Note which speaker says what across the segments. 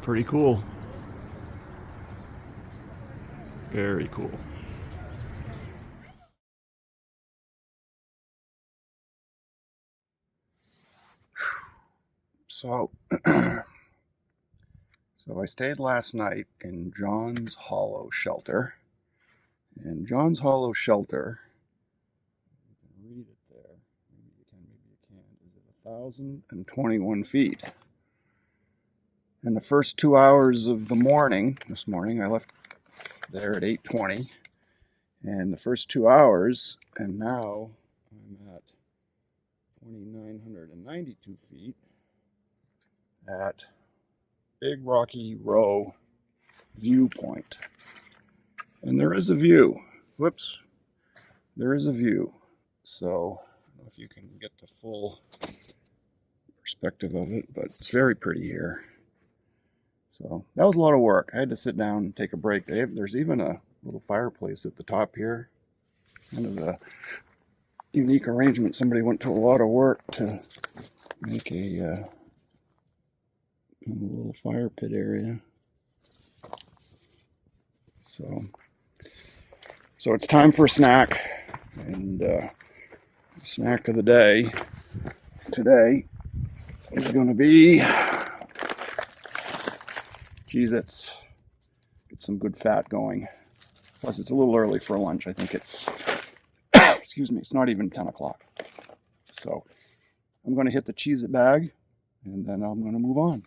Speaker 1: Pretty cool. Very cool. So, I stayed last night in John's Hollow Shelter. And John's Hollow Shelter, you can read it there. Maybe you can. Is it 1,021 feet? And the first 2 hours of the morning, this morning, I left there at 8:20. And the first 2 hours, and now I'm at 2,992 feet at Big Rocky Row viewpoint. And there is a view. Whoops. There is a view. So, I don't know if you can get the full perspective of it, but it's very pretty here. So, that was a lot of work. I had to sit down and take a break. There's even a little fireplace at the top here. Kind of a unique arrangement. Somebody went to a lot of work to make a little fire pit area. So it's time for a snack, and snack of the day today is going to be Cheez-Its. Get some good fat going. Plus, it's a little early for lunch. I think it's, excuse me, it's not even 10 o'clock. So I'm going to hit the Cheez-It bag, and then I'm going to move on.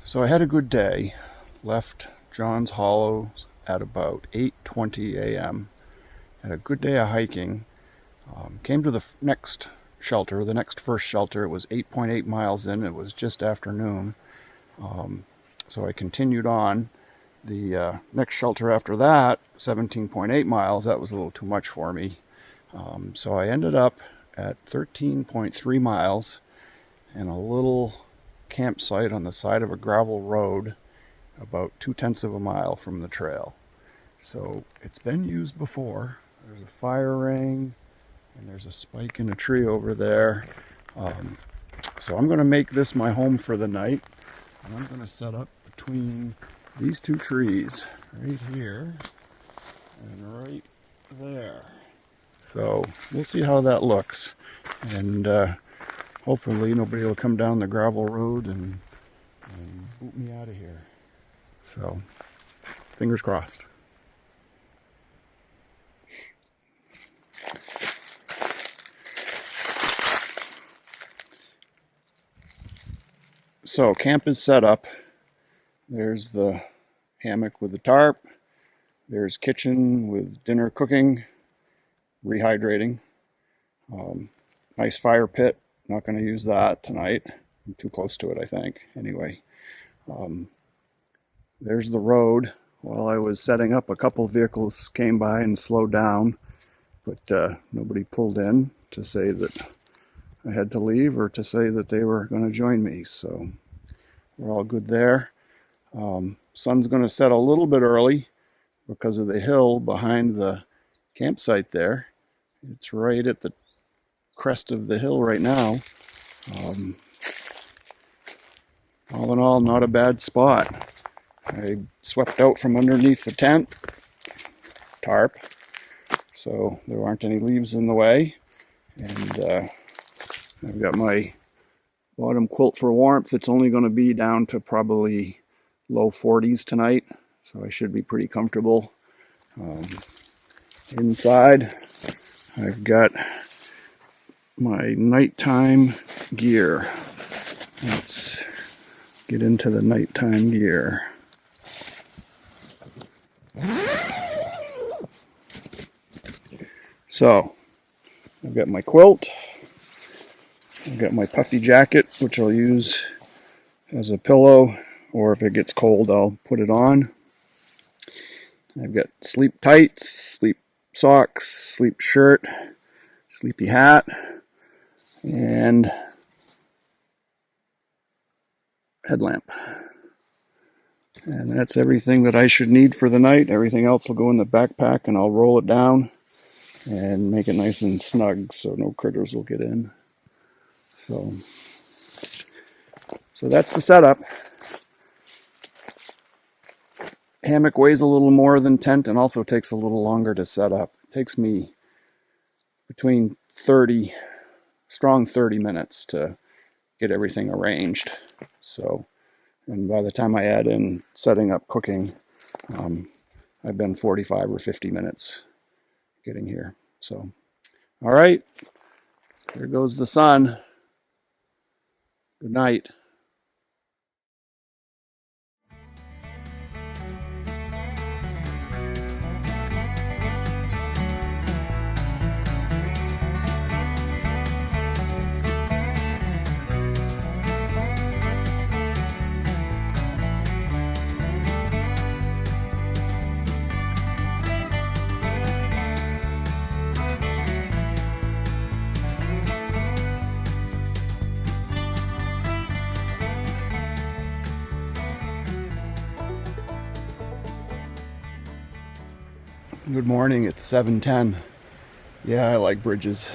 Speaker 1: So I had a good day. Left John's Hollow at about 8:20 a.m. Had a good day of hiking. Came to the next shelter, the next first shelter. It was 8.8 miles in. It was just afternoon. So I continued on. The next shelter after that, 17.8 miles, that was a little too much for me. So I ended up at 13.3 miles and a little campsite on the side of a gravel road about 0.2 of a mile from the trail. So it's been used before. There's a fire ring and there's a spike in a tree over there. So I'm going to make this my home for the night, and I'm going to set up between these two trees right here and right there. So we'll see how that looks, and hopefully nobody will come down the gravel road and boot me out of here. So, fingers crossed. So, camp is set up. There's the hammock with the tarp. There's kitchen with dinner cooking, rehydrating. Nice fire pit. Not going to use that tonight. I'm too close to it, I think. Anyway, there's the road. While I was setting up, a couple vehicles came by and slowed down, but nobody pulled in to say that I had to leave or to say that they were going to join me. So we're all good there. Sun's going to set a little bit early because of the hill behind the campsite there. It's right at the crest of the hill right now. All in all, not a bad spot. I swept out from underneath the tent tarp, so there aren't any leaves in the way. And I've got my bottom quilt for warmth. It's only going to be down to probably low 40s tonight, so I should be pretty comfortable. Inside, I've got my nighttime gear. Let's get into the nighttime gear. So, I've got my quilt. I've got my puffy jacket, which I'll use as a pillow, or if it gets cold, I'll put it on. I've got sleep tights, sleep socks, sleep shirt, sleepy hat, and headlamp. And that's everything that I should need for the night. Everything else will go in the backpack, and I'll roll it down and make it nice and snug so no critters will get in. So that's the setup. Hammock weighs a little more than tent and also takes a little longer to set up. It takes me between 30 minutes to get everything arranged. So, and by the time I add in setting up cooking, I've been 45 or 50 minutes getting here. So, all right, there goes the sun. Good night. Good morning, it's 7:10. Yeah, I like bridges.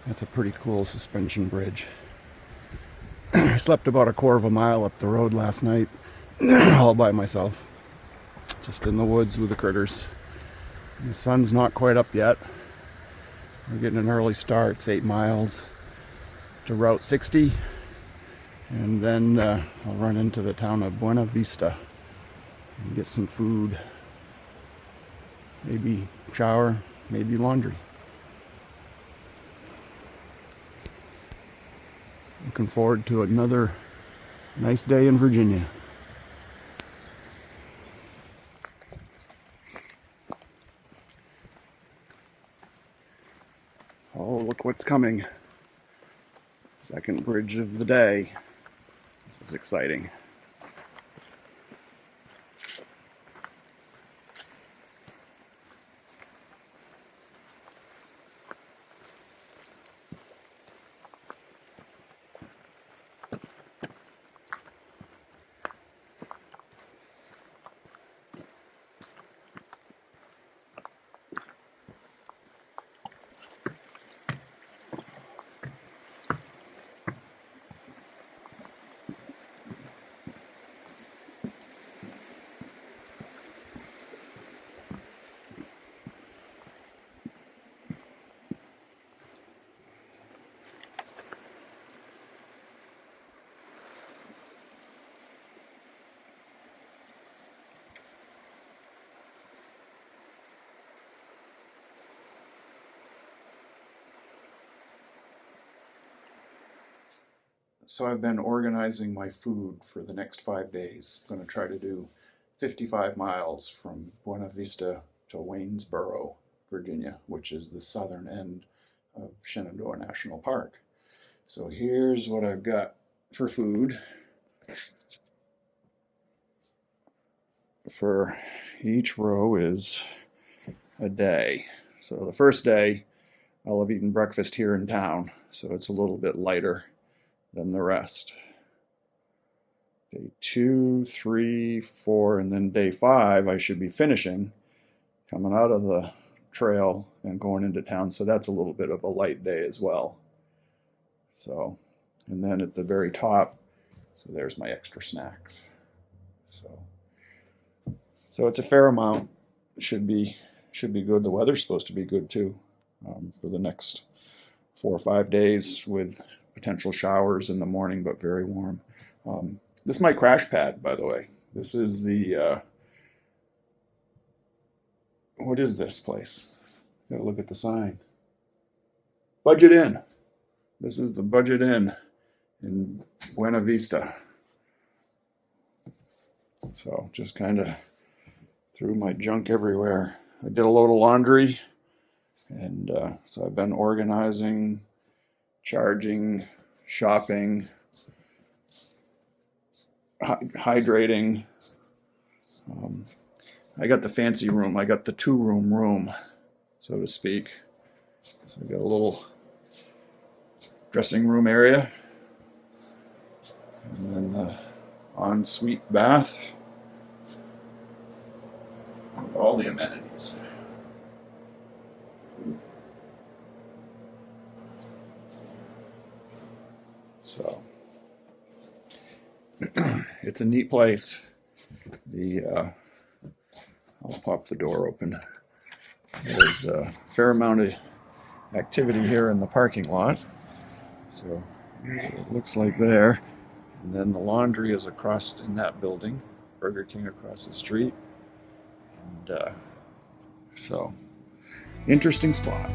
Speaker 1: That's a pretty cool suspension bridge. I slept about a quarter of a mile up the road last night, all by myself, just in the woods with the critters. And the sun's not quite up yet. We're getting an early start. It's 8 miles to Route 60, and then I'll run into the town of Buena Vista and get some food. Maybe shower, maybe laundry. Looking forward to another nice day in Virginia. Oh, look what's coming. Second bridge of the day. This is exciting. So I've been organizing my food for the next 5 days. I'm going to try to do 55 miles from Buena Vista to Waynesboro, Virginia, which is the southern end of Shenandoah National Park. So here's what I've got for food. For each row is a day. So the first day I'll have eaten breakfast here in town, so it's a little bit lighter than the rest. Day 2, 3, 4, and then day 5 I should be finishing, coming out of the trail and going into town, so that's a little bit of a light day as well. So, and then at the very top, so there's my extra snacks. So So it's a fair amount. Should be good. The weather's supposed to be good too, for the next 4 or 5 days, with potential showers in the morning, but very warm. This is my crash pad, by the way. This is the what is this place? Gotta look at the sign. Budget Inn. This is the Budget Inn in Buena Vista. So just kind of threw my junk everywhere. I did a load of laundry, and so I've been organizing, charging, shopping, hydrating. I got the fancy room. I got the 2-room, so to speak. So I got a little dressing room area, and then the ensuite bath with all the amenities. So it's a neat place. I'll pop the door open. There's a fair amount of activity here in the parking lot. So it looks like there. And then the laundry is across in that building. Burger King across the street. And so, interesting spot.